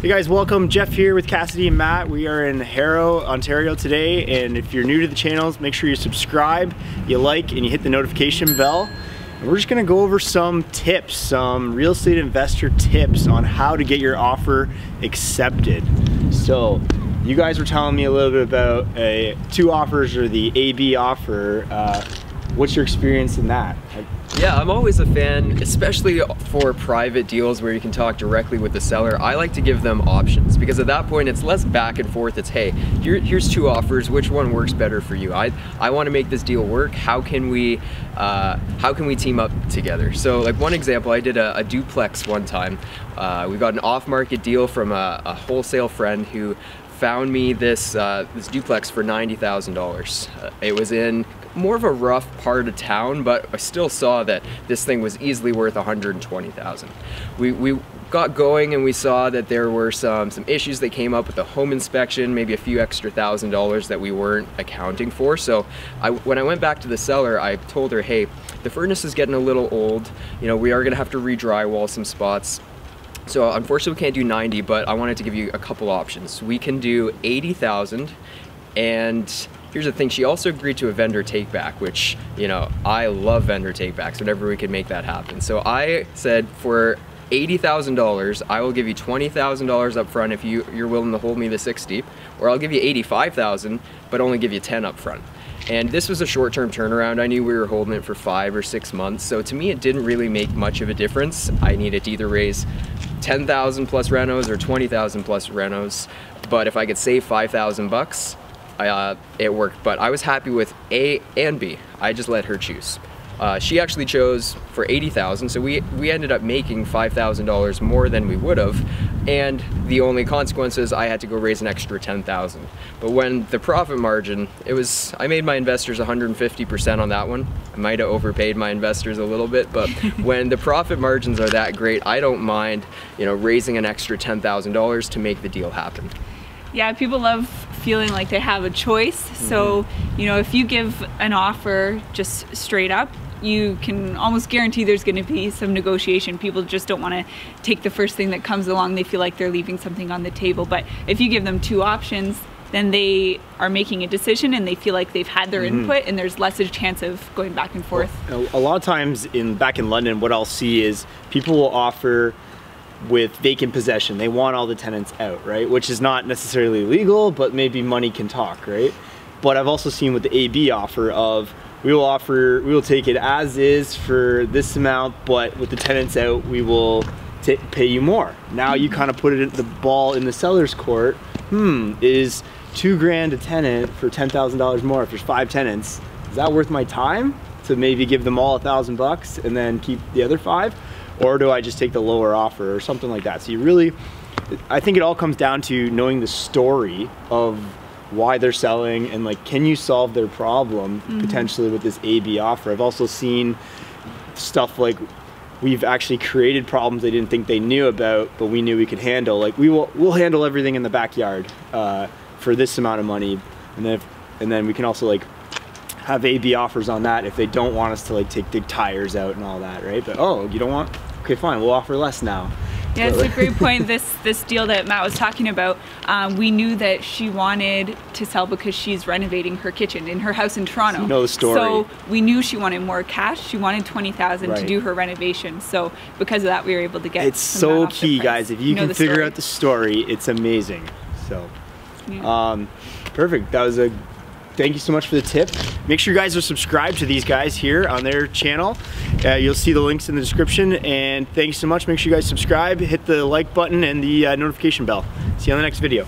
Hey guys, welcome. Jeff here with Cassidy and Matt. We are in Harrow, Ontario today, and if you're new to the channels, make sure you subscribe, you like, and you hit the notification bell. And we're just gonna go over some tips, some real estate investor tips on how to get your offer accepted. So, you guys were telling me a little bit about two offers or the AB offer. What's your experience in that? Yeah, I'm always a fan, especially for private deals where you can talk directly with the seller. I like to give them options because at that point it's less back and forth. It's, hey, here's two offers. Which one works better for you? I want to make this deal work. How can we team up together? So, like one example, I did a duplex one time. We got an off-market deal from a wholesale friend who found me this duplex for $90,000. It was in more of a rough part of town, but I still saw that this thing was easily worth $120,000. We got going and we saw that there were some issues that came up with the home inspection, maybe a few extra $1,000 that we weren't accounting for. So when I went back to the seller, I told her, hey, the furnace is getting a little old. You know, we are gonna have to re-drywall some spots. So unfortunately we can't do 90, but I wanted to give you a couple options. We can do 80,000, and here's the thing, she also agreed to a vendor take back, which, you know, I love vendor take backs whenever we can make that happen. So I said for $80,000, I will give you $20,000 up front if you're willing to hold me the 60, or I'll give you $85,000, but only give you 10 up front. And this was a short-term turnaround. I knew we were holding it for 5 or 6 months, so to me it didn't really make much of a difference. I needed to either raise 10,000 plus renos or 20,000 plus renos, but if I could save 5,000 bucks, it worked. But I was happy with A and B. I just let her choose. She actually chose for 80,000, so we ended up making $5,000 more than we would have, and the only consequence is I had to go raise an extra 10,000. But when the profit margin, I made my investors 150% on that one. I might have overpaid my investors a little bit, but when the profit margins are that great, I don't mind, you know, raising an extra $10,000 to make the deal happen. Yeah, people love feeling like they have a choice. So, you know, if you give an offer just straight up, you can almost guarantee there's going to be some negotiation. People just don't want to take the first thing that comes along. They feel like they're leaving something on the table. But if you give them two options, then they are making a decision and they feel like they've had their input, and there's less of a chance of going back and forth. Well, a lot of times back in London, what I'll see is people will offer with vacant possession. They want all the tenants out, right? Which is not necessarily legal, but maybe money can talk, right? But I've also seen with the AB offer of, we will take it as is for this amount, but with the tenants out, we will pay you more. Now you kind of put the ball in the seller's court. Is $2,000 a tenant for $10,000 more if there's 5 tenants? Is that worth my time to maybe give them all $1,000 and then keep the other 5? Or do I just take the lower offer or something like that? So I think it all comes down to knowing the story of why they're selling and like, can you solve their problem potentially with this AB offer? I've also seen stuff like, we've actually created problems they didn't think they knew about, but we knew we could handle. Like we'll handle everything in the backyard for this amount of money, and then we can also like have AB offers on that if they don't want us to like take the tires out and all that, right? But oh, you don't want? Okay, fine, we'll offer less now. Yeah, it's a great point. This deal that Matt was talking about, we knew that she wanted to sell because she's renovating her kitchen in her house in Toronto. So you know the story. So we knew she wanted more cash. She wanted $20,000 to do her renovation. So because of that, we were able to get. It's so key, guys. If you can figure out the story, it's amazing. So, perfect. That was thank you so much for the tip. Make sure you guys are subscribed to these guys here on their channel. You'll see the links in the description, and thanks so much. Make sure you guys subscribe, hit the like button and the notification bell. See you on the next video.